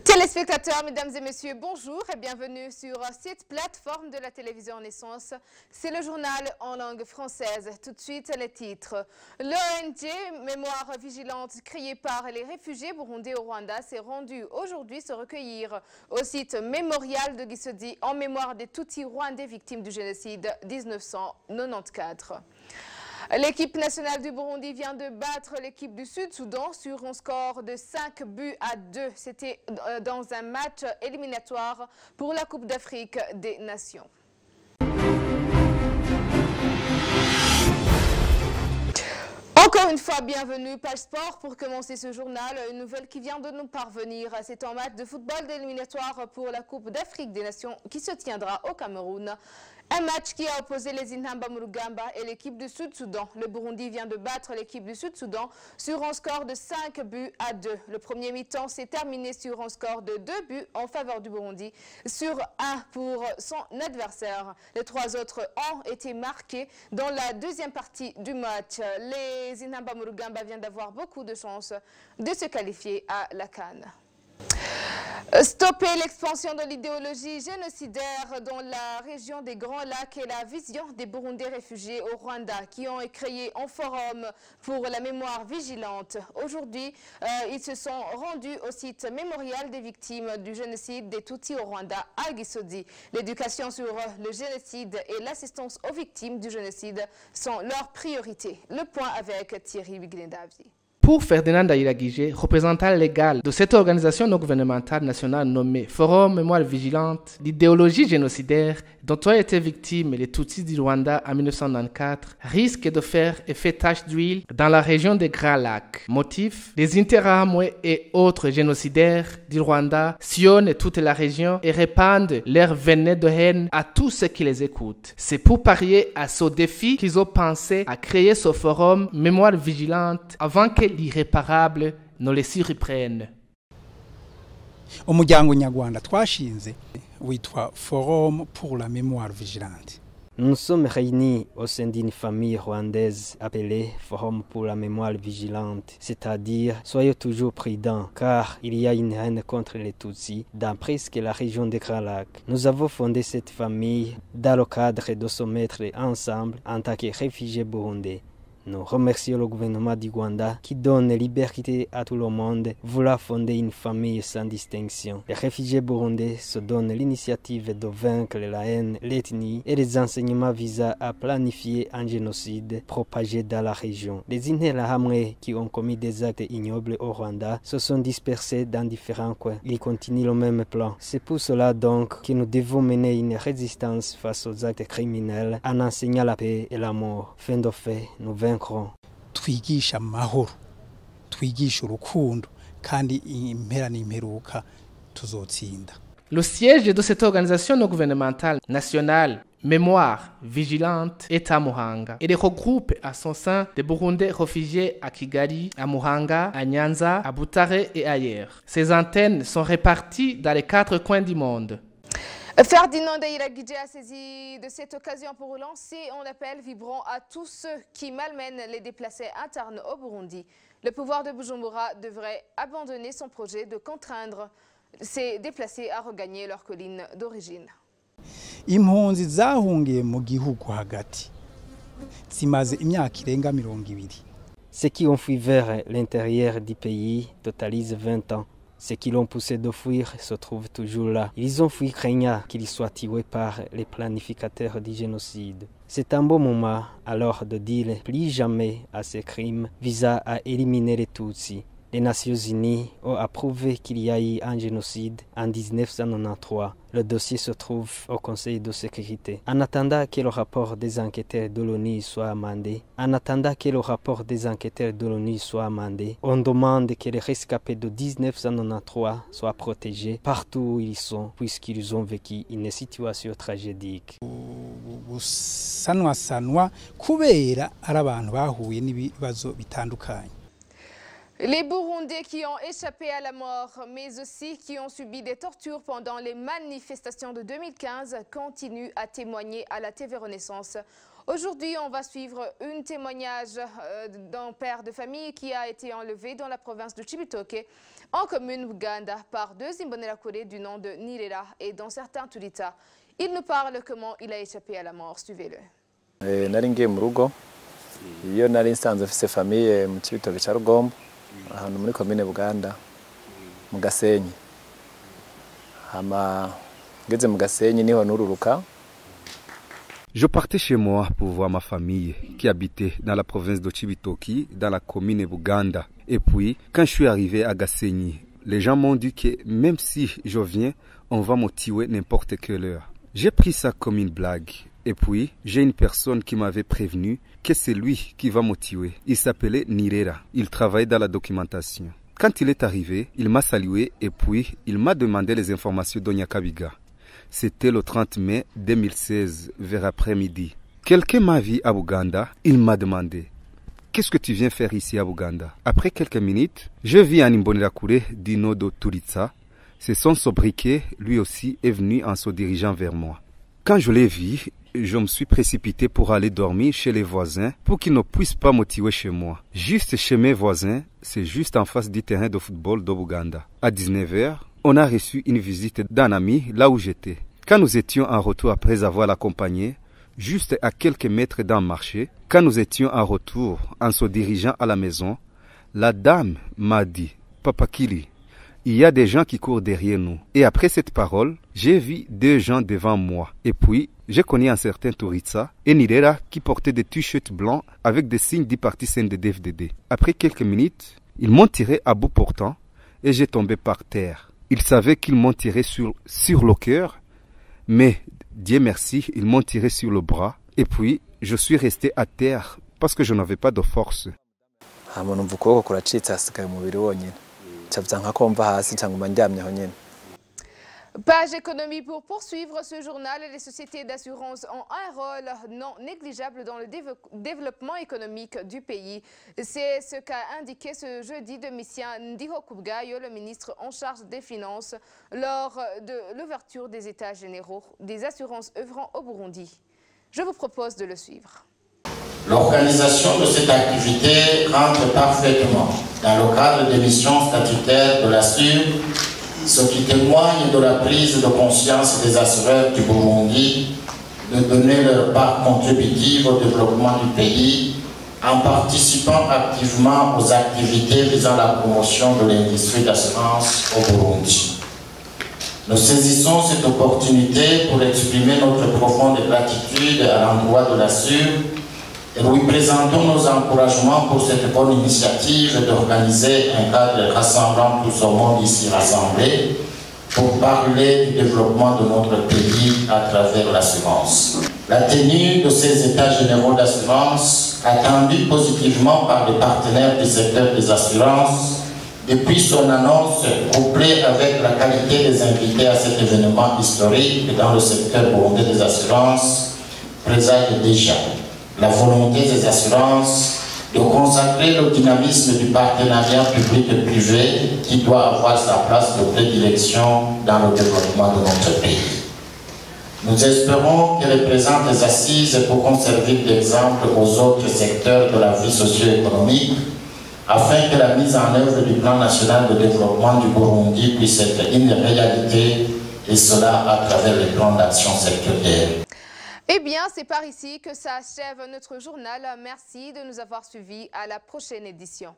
Téléspectateurs, mesdames et messieurs, bonjour et bienvenue sur cette plateforme de la télévision Naissance. C'est le journal en langue française. Tout de suite, les titres. L'ONG Mémoire Vigilante, créée par les réfugiés burundais au Rwanda, s'est rendue aujourd'hui se recueillir au site mémorial de Gisozi en mémoire des Tutsis rwandais victimes du génocide 1994. L'équipe nationale du Burundi vient de battre l'équipe du Sud-Soudan sur un score de 5-2. C'était dans un match éliminatoire pour la Coupe d'Afrique des Nations. Encore une fois, bienvenue, Page Sport, pour commencer ce journal. Une nouvelle qui vient de nous parvenir. C'est un match de football d'éliminatoire pour la Coupe d'Afrique des Nations qui se tiendra au Cameroun. Un match qui a opposé les Intamba Murugamba et l'équipe du Sud-Soudan. Le Burundi vient de battre l'équipe du Sud-Soudan sur un score de 5-2. Le premier mi-temps s'est terminé sur un score de 2 buts en faveur du Burundi, sur 1 pour son adversaire. Les 3 autres ont été marqués dans la deuxième partie du match. Les Intamba Murugamba viennent d'avoir beaucoup de chance de se qualifier à la CAN. Stopper l'expansion de l'idéologie génocidaire dans la région des Grands Lacs est la vision des Burundais réfugiés au Rwanda qui ont créé un forum pour la mémoire vigilante. Aujourd'hui, ils se sont rendus au site mémorial des victimes du génocide des Tutsis au Rwanda à Gisozi. L'éducation sur le génocide et l'assistance aux victimes du génocide sont leurs priorités. Le point avec Thierry Biglendavi. Pour Ferdinand Dairagije, représentant légal de cette organisation non gouvernementale nationale nommée Forum Mémoire Vigilante, l'idéologie génocidaire dont ont été victimes les Tutsis du Rwanda en 1994 risque de faire effet tache d'huile dans la région des Grands Lacs. Motif, les Interahamwe et autres génocidaires du Rwanda sillonnent toute la région et répandent leur venin de haine à tous ceux qui les écoutent. C'est pour parier à ce défi qu'ils ont pensé à créer ce forum Mémoire Vigilante avant que l'irréparable ne les surprenne. Umuryango nyarwanda twashinze witwa Forum pour la mémoire vigilante. Nous sommes réunis au sein d'une famille rwandaise appelée Forum pour la mémoire vigilante, c'est-à-dire soyez toujours prudents car il y a une haine contre les Tutsis dans presque la région des Grands Lacs. Nous avons fondé cette famille dans le cadre de se mettre ensemble en tant que réfugiés burundais. Nous remercions le gouvernement du Rwanda qui donne liberté à tout le monde, voulant fonder une famille sans distinction. Les réfugiés burundais se donnent l'initiative de vaincre la haine, l'ethnie et les enseignements visant à planifier un génocide propagé dans la région. Les Interahamwe qui ont commis des actes ignobles au Rwanda se sont dispersés dans différents coins. Ils continuent le même plan. C'est pour cela donc que nous devons mener une résistance face aux actes criminels en enseignant la paix et l'amour. Fin de fait, nous vaincrons. Twigisha amahoro, twigisha urukundo kandi impera n'imperuka tuzotsinda. Le siège de cette organisation non gouvernementale nationale Mémoire Vigilante est à Muhanga. Il regroupe à son sein des Burundais réfugiés à Kigali, à Muhanga, à Nyanza, à Butare et ailleurs. Ces antennes sont réparties dans les 4 coins du monde. Ferdinand Dairagije a saisi de cette occasion pour lancer un appel vibrant à tous ceux qui malmènent les déplacés internes au Burundi. Le pouvoir de Bujumbura devrait abandonner son projet de contraindre ces déplacés à regagner leur colline d'origine. Impunzi zahungiye mu gihugu hagati zimaze imyaka irenga 20. Ceux qui ont fui vers l'intérieur du pays totalisent 20 ans. Ceux qui l'ont poussé de fuir se trouvent toujours là. Ils ont fui craignant qu'ils soient tués par les planificateurs du génocide. C'est un bon moment alors de dire plus jamais à ces crimes visant à éliminer les Tutsis. Les Nations Unies ont approuvé qu'il y a eu un génocide en 1993. Le dossier se trouve au Conseil de sécurité. En attendant que le rapport des enquêteurs de l'ONU soit amendé, on demande que les rescapés de 1993 soient protégés partout où ils sont, puisqu'ils ont vécu une situation tragédique. Gusanwa kubera ari abantu bahuye n'ibibazo bitandukanye. Les Burundais qui ont échappé à la mort, mais aussi qui ont subi des tortures pendant les manifestations de 2015, continuent à témoigner à la TV Renaissance. Aujourd'hui, on va suivre un témoignage d'un père de famille qui a été enlevé dans la province de Cibitoke, en commune Buganda, par deux Imbonerakure du nom de Nirera et dans certains Tulita. Il nous parle comment il a échappé à la mort. Suivez-le. Naringiye mu rugo iyo nari nsanze mfise famille mu Cibitoke ca Rugombo ahantu muri commune Buganda mu Gasenyi hama ngeze mu Gasenyi niho nururuka. Je partais chez moi pour voir ma famille qui habitait dans la province de Cibitoke, dans la commune Buganda. Et puis, quand je suis arrivé à Gasenyi, les gens m'ont dit que même si je viens, on va me tuer n'importe quelle heure. J'ai pris ça comme une blague. Et puis, j'ai une personne qui m'avait prévenu que c'est lui qui va me tuer. Il s'appelait Nirera. Il travaillait dans la documentation. Quand il est arrivé, il m'a salué et puis il m'a demandé les informations d'Onyakabiga. C'était le 30 mai 2016, vers après-midi. Quelqu'un m'a vu à Buganda. Il m'a demandé « Qu'est-ce que tu viens faire ici à Buganda ?» Après quelques minutes, je vis un Imbonerakure Dino de Turitsa. C'est son sobriquet, lui aussi, est venu en se dirigeant vers moi. Quand je l'ai vu, je me suis précipité pour aller dormir chez les voisins pour qu'ils ne puissent pas me tuer chez moi. Juste chez mes voisins, c'est juste en face du terrain de football de Buganda. À 19 h, on a reçu une visite d'un ami là où j'étais. Quand nous étions en retour après avoir l'accompagné, juste à quelques mètres d'un marché, quand nous étions en retour en se dirigeant à la maison, la dame m'a dit « Papa Kili, il y a des gens qui courent derrière nous. » Et après cette parole, j'ai vu deux gens devant moi. Et puis, j'ai connu un certain Turitsa et Nirera qui portait des t-shirts blancs avec des signes du parti CNDD-FDD. Après quelques minutes, ils m'ont tiré à bout portant et j'ai tombé par terre. Ils savaient qu'ils m'ont tiré sur le cœur, mais Dieu merci, ils m'ont tiré sur le bras. Et puis, je suis resté à terre parce que je n'avais pas de force. Page économie pour poursuivre ce journal. Les sociétés d'assurance ont un rôle non négligeable dans le développement économique du pays. C'est ce qu'a indiqué ce jeudi Domitien Ndihokubwayo, le ministre en charge des Finances, lors de l'ouverture des états généraux des assurances œuvrant au Burundi. Je vous propose de le suivre. L'organisation de cette activité rentre parfaitement dans le cadre des missions statutaires de l'ASSUR, ce qui témoigne de la prise de conscience des assureurs du Burundi de donner leur part contributive au développement du pays en participant activement aux activités visant la promotion de l'industrie d'assurance au Burundi. Nous saisissons cette opportunité pour exprimer notre profonde gratitude à l'endroit de l'ASSUR et lui présentons nos encouragements pour cette bonne initiative d'organiser un cadre rassemblant tout ce monde ici rassemblé pour parler du développement de notre pays à travers l'assurance. La tenue de ces états généraux d'assurance, attendue positivement par les partenaires du secteur des assurances, depuis son annonce, couplée avec la qualité des invités à cet événement historique dans le secteur burundais des assurances, présage déjà la volonté des assurances de consacrer le dynamisme du partenariat public et privé qui doit avoir sa place de prédilection dans le développement de notre pays. Nous espérons que les présentes assises pourront servir d'exemple aux autres secteurs de la vie socio-économique afin que la mise en œuvre du plan national de développement du Burundi puisse être une réalité, et cela à travers les plans d'action sectoriels. Eh bien, c'est par ici que s'achève notre journal. Merci de nous avoir suivis. À la prochaine édition.